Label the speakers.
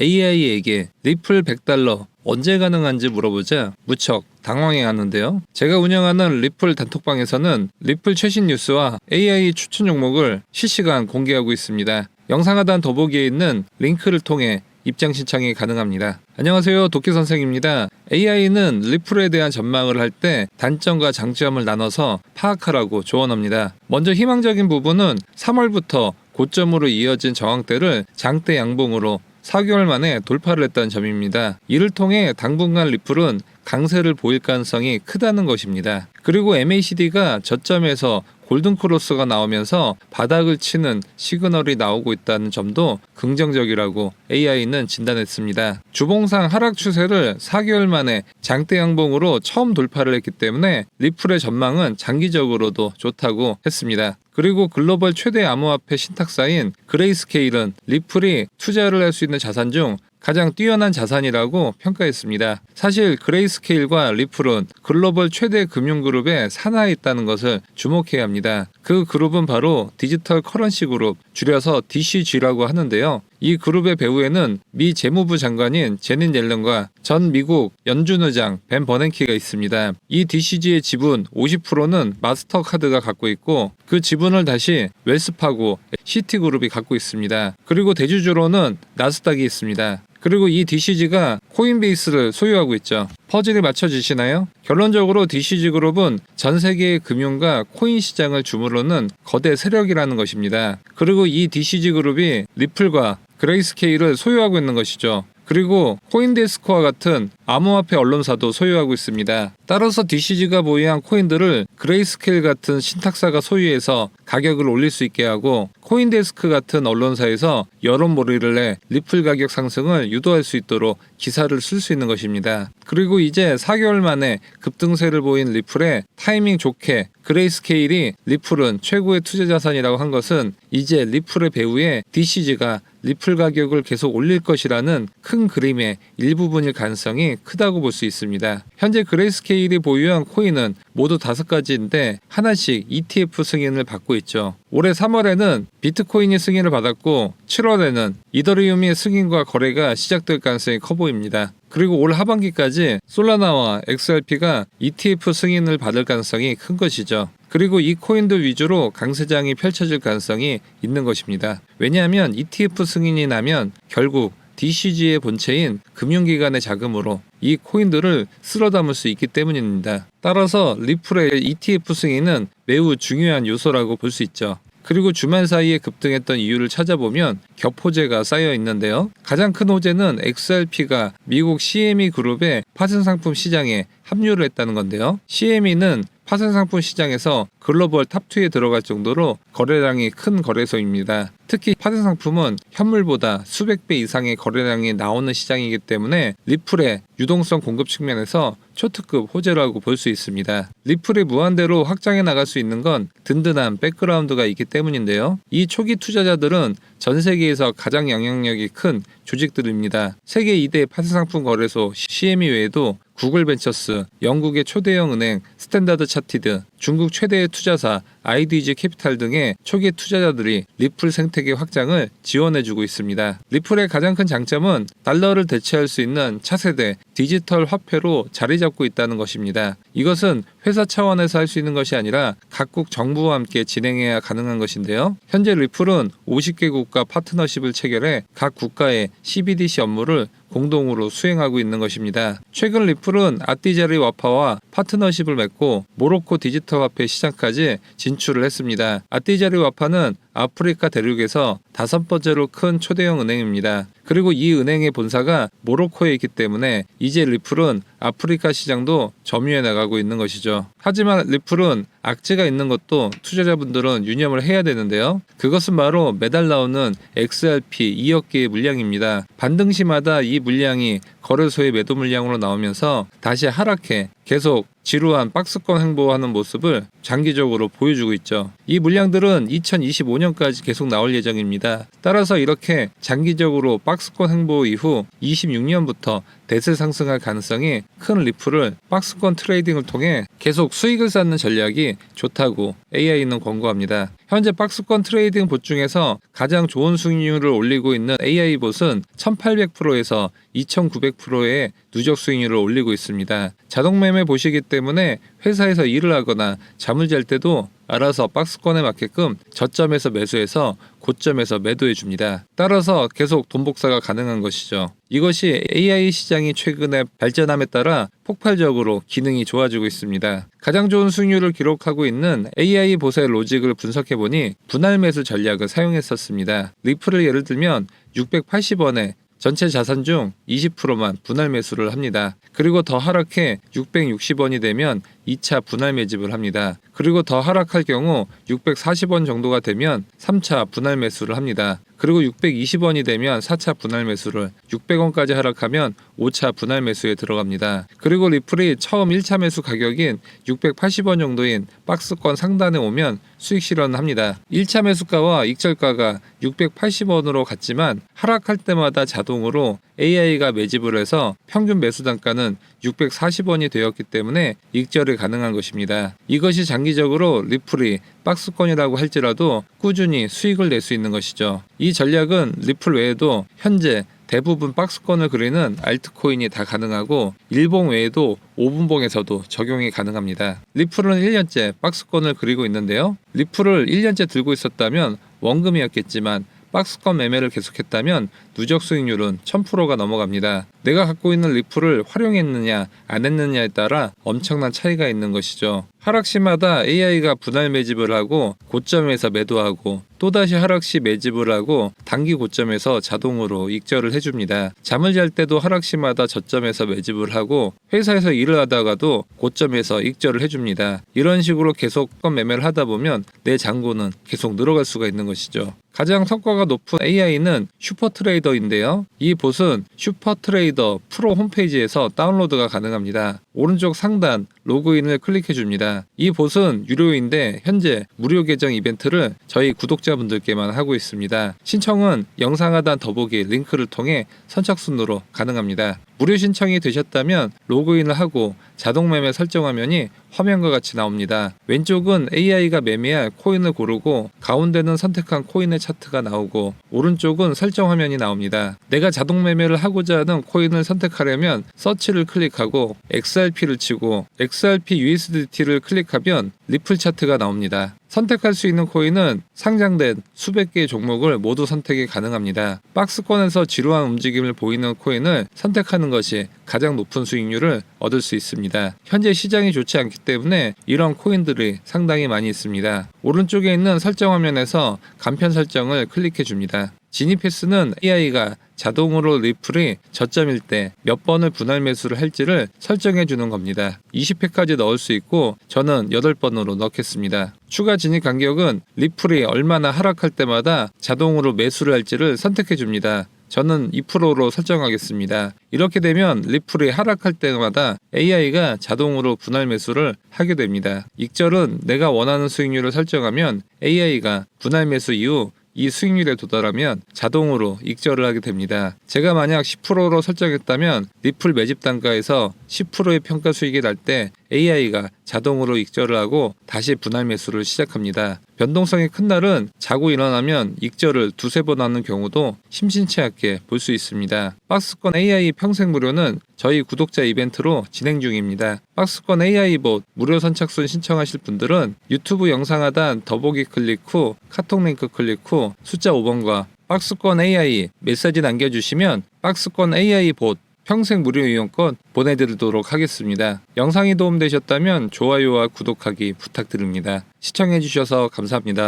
Speaker 1: AI에게 리플 $100 언제 가능한지 물어보자 무척 당황해하는데요. 제가 운영하는 리플 단톡방에서는 리플 최신 뉴스와 AI 추천 종목을 실시간 공개하고 있습니다. 영상 하단 더보기에 있는 링크를 통해 입장 신청이 가능합니다. 안녕하세요, 도끼 선생입니다. AI는 리플에 대한 전망을 할 때 단점과 장점을 나눠서 파악하라고 조언합니다. 먼저 희망적인 부분은 3월부터 고점으로 이어진 저항대를 장대 양봉으로 4개월 만에 돌파를 했다는 점입니다. 이를 통해 당분간 리플은 강세를 보일 가능성이 크다는 것입니다. 그리고 MACD가 저점에서 골든크로스가 나오면서 바닥을 치는 시그널이 나오고 있다는 점도 긍정적이라고 AI는 진단했습니다. 주봉상 하락 추세를 4개월 만에 장대 양봉으로 처음 돌파를 했기 때문에 리플의 전망은 장기적으로도 좋다고 했습니다. 그리고 글로벌 최대 암호화폐 신탁사인 그레이스케일은 리플이 투자를 할 수 있는 자산 중 가장 뛰어난 자산이라고 평가했습니다. 사실 그레이스케일과 리플은 글로벌 최대 금융그룹의 산하에 있다는 것을 주목해야 합니다. 그 그룹은 바로 디지털 커런시 그룹, 줄여서 DCG라고 하는데요. 이 그룹의 배후에는 미 재무부 장관인 제닛 옐런과 전 미국 연준의장 벤 버냉키가 있습니다. 이 DCG의 지분 50%는 마스터카드가 갖고 있고 그 지분을 다시 웰스파고, 시티그룹이 갖고 있습니다. 그리고 대주주로는 나스닥이 있습니다. 그리고 이 DCG가 코인베이스를 소유하고 있죠. 퍼즐이 맞춰지시나요? 결론적으로 DCG그룹은 전 세계의 금융과 코인 시장을 주무르는 거대 세력이라는 것입니다. 그리고 이 DCG그룹이 리플과 그레이스케일을 소유하고 있는 것이죠. 그리고 코인데스크와 같은 암호화폐 언론사도 소유하고 있습니다. 따라서 DCG가 보유한 코인들을 그레이스케일 같은 신탁사가 소유해서 가격을 올릴 수 있게 하고 코인데스크 같은 언론사에서 여론몰이를 내 리플 가격 상승을 유도할 수 있도록 기사를 쓸 수 있는 것입니다. 그리고 이제 4개월 만에 급등세를 보인 리플에 타이밍 좋게 그레이스케일이 리플은 최고의 투자 자산이라고 한 것은 이제 리플의 배후에 DCG가 리플 가격을 계속 올릴 것이라는 큰 그림의 일부분일 가능성이 크다고 볼 수 있습니다. 현재 그레이스케일이 보유한 코인은 모두 5가지인데 하나씩 ETF 승인을 받고 있죠. 올해 3월에는 비트코인이 승인을 받았고 7월에는 이더리움의 승인과 거래가 시작될 가능성이 커 보입니다. 그리고 올 하반기까지 솔라나와 XRP가 ETF 승인을 받을 가능성이 큰 것이죠. 그리고 이 코인들 위주로 강세장이 펼쳐질 가능성이 있는 것입니다. 왜냐하면 ETF 승인이 나면 결국 DCG의 본체인 금융기관의 자금으로 이 코인들을 쓸어 담을 수 있기 때문입니다. 따라서 리플의 ETF 승인은 매우 중요한 요소라고 볼 수 있죠. 그리고 주말 사이에 급등했던 이유를 찾아보면 겹호재가 쌓여 있는데요. 가장 큰 호재는 XRP가 미국 CME 그룹의 파생상품 시장에 합류를 했다는 건데요. CME는 파생상품 시장에서 글로벌 탑2에 들어갈 정도로 거래량이 큰 거래소입니다. 특히 파생상품은 현물보다 수백 배 이상의 거래량이 나오는 시장이기 때문에 리플의 유동성 공급 측면에서 초특급 호재라고 볼 수 있습니다. 리플이 무한대로 확장해 나갈 수 있는 건 든든한 백그라운드가 있기 때문인데요. 이 초기 투자자들은 전 세계에서 가장 영향력이 큰 조직들입니다. 세계 2대 파생상품 거래소 CME 외에도 구글 벤처스, 영국의 초대형 은행 스탠다드 차티드, 중국 최대의 투자사 IDG 캐피탈 등의 초기 투자자들이 리플 생태계 확장을 지원해주고 있습니다. 리플의 가장 큰 장점은 달러를 대체할 수 있는 차세대 디지털 화폐로 자리 잡고 있다는 것입니다. 이것은 회사 차원에서 할 수 있는 것이 아니라 각국 정부와 함께 진행해야 가능한 것인데요. 현재 리플은 50개국과 파트너십을 체결해 각 국가의 CBDC 업무를 공동으로 수행하고 있는 것입니다. 최근 리플은 아띠자리 와파와 파트너십을 맺고 모로코 디지털 화폐 시장까지 진출을 했습니다. 아띠자리 와파는 아프리카 대륙에서 5번째로 큰 초대형 은행입니다. 그리고 이 은행의 본사가 모로코에 있기 때문에 이제 리플은 아프리카 시장도 점유해 나가고 있는 것이죠. 하지만 리플은 악재가 있는 것도 투자자분들은 유념을 해야 되는데요. 그것은 바로 매달 나오는 XRP 2억 개의 물량입니다. 반등시마다 이 물량이 거래소의 매도 물량으로 나오면서 다시 하락해 계속 지루한 박스권 행보하는 모습을 장기적으로 보여주고 있죠. 이 물량들은 2025년 25년까지 계속 나올 예정입니다. 따라서 이렇게 장기적으로 박스권 횡보 이후 26년부터 대세 상승할 가능성이 큰 리플을 박스권 트레이딩을 통해 계속 수익을 쌓는 전략이 좋다고 AI는 권고합니다. 현재 박스권 트레이딩 봇 중에서 가장 좋은 수익률을 올리고 있는 AI 봇은 1800%에서 2900%의 누적 수익률을 올리고 있습니다. 자동 매매 봇이기 때문에 회사에서 일을 하거나 잠을 잘 때도 알아서 박스권에 맞게끔 저점에서 매수해서 고점에서 매도해 줍니다. 따라서 계속 돈 복사가 가능한 것이죠. 이것이 AI 시장이 최근에 발전함에 따라 폭발적으로 기능이 좋아지고 있습니다. 가장 좋은 수익률을 기록하고 있는 AI 봇의 로직을 분석해보니 분할 매수 전략을 사용했었습니다. 리플을 예를 들면 680원에 전체 자산 중 20%만 분할 매수를 합니다. 그리고 더 하락해 660원이 되면 2차 분할 매집을 합니다. 그리고 더 하락할 경우 640원 정도가 되면 3차 분할 매수를 합니다. 그리고 620원이 되면 4차 분할 매수를, 600원까지 하락하면 5차 분할 매수에 들어갑니다. 그리고 리플이 처음 1차 매수 가격인 680원 정도인 박스권 상단에 오면 수익 실현을 합니다. 1차 매수가와 익절가가 680원으로 같지만 하락할 때마다 자동으로 AI가 매집을 해서 평균 매수 단가는 640원이 되었기 때문에 익절이 가능한 것입니다. 이것이 장기적으로 리플이 박스권이라고 할지라도 꾸준히 수익을 낼 수 있는 것이죠. 이 전략은 리플 외에도 현재 대부분 박스권을 그리는 알트코인이 다 가능하고 일봉 외에도 5분봉에서도 적용이 가능합니다. 리플은 1년째 박스권을 그리고 있는데요. 리플을 1년째 들고 있었다면 원금이었겠지만 박스권 매매를 계속했다면 누적 수익률은 1000%가 넘어갑니다. 내가 갖고 있는 리플을 활용했느냐 안 했느냐에 따라 엄청난 차이가 있는 것이죠. 하락시마다 AI가 분할 매집을 하고 고점에서 매도하고 또다시 하락시 매집을 하고 단기 고점에서 자동으로 익절을 해줍니다. 잠을 잘 때도 하락시마다 저점에서 매집을 하고 회사에서 일을 하다가도 고점에서 익절을 해줍니다. 이런 식으로 계속 매매를 하다 보면 내 잔고는 계속 늘어갈 수가 있는 것이죠. 가장 성과가 높은 AI는 슈퍼트레이더인데요. 이 봇은 슈퍼트레이더 프로 홈페이지에서 다운로드가 가능합니다. 오른쪽 상단 로그인을 클릭해 줍니다. 이 봇은 유료인데 현재 무료 계정 이벤트를 저희 구독자분들께만 하고 있습니다. 신청은 영상 하단 더보기 링크를 통해 선착순으로 가능합니다. 무료 신청이 되셨다면 로그인을 하고 자동 매매 설정 화면이 화면과 같이 나옵니다. 왼쪽은 AI가 매매할 코인을 고르고 가운데는 선택한 코인의 차트가 나오고 오른쪽은 설정 화면이 나옵니다. 내가 자동 매매를 하고자 하는 코인을 선택하려면 서치를 클릭하고 XRP를 치고 XRP USDT를 클릭하면 리플 차트가 나옵니다. 선택할 수 있는 코인은 상장된 수백 개의 종목을 모두 선택이 가능합니다. 박스권에서 지루한 움직임을 보이는 코인을 선택하는 것이 가장 높은 수익률을 얻을 수 있습니다. 현재 시장이 좋지 않기 때문에 이런 코인들이 상당히 많이 있습니다. 오른쪽에 있는 설정 화면에서 간편 설정을 클릭해 줍니다. 지니패스는 AI가 자동으로 리플이 저점일 때 몇 번을 분할 매수를 할지를 설정해 주는 겁니다. 20회까지 넣을 수 있고 저는 8번으로 넣겠습니다. 추가 진입 간격은 리플이 얼마나 하락할 때마다 자동으로 매수를 할지를 선택해 줍니다. 저는 2%로 설정하겠습니다. 이렇게 되면 리플이 하락할 때마다 AI가 자동으로 분할 매수를 하게 됩니다. 익절은 내가 원하는 수익률을 설정하면 AI가 분할 매수 이후 이 수익률에 도달하면 자동으로 익절을 하게 됩니다. 제가 만약 10%로 설정했다면 리플 매집 단가에서 10%의 평가 수익이 날 때 AI가 자동으로 익절을 하고 다시 분할 매수를 시작합니다. 변동성이 큰 날은 자고 일어나면 익절을 2-3번 하는 경우도 심심치 않게 볼 수 있습니다. 박스권 AI 평생 무료는 저희 구독자 이벤트로 진행 중입니다. 박스권 AI 봇 무료 선착순 신청하실 분들은 유튜브 영상 하단 더보기 클릭 후 카톡 링크 클릭 후 숫자 5번과 박스권 AI 메시지 남겨주시면 박스권 AI 봇 평생 무료 이용권 보내드리도록 하겠습니다. 영상이 도움되셨다면 좋아요와 구독하기 부탁드립니다. 시청해주셔서 감사합니다.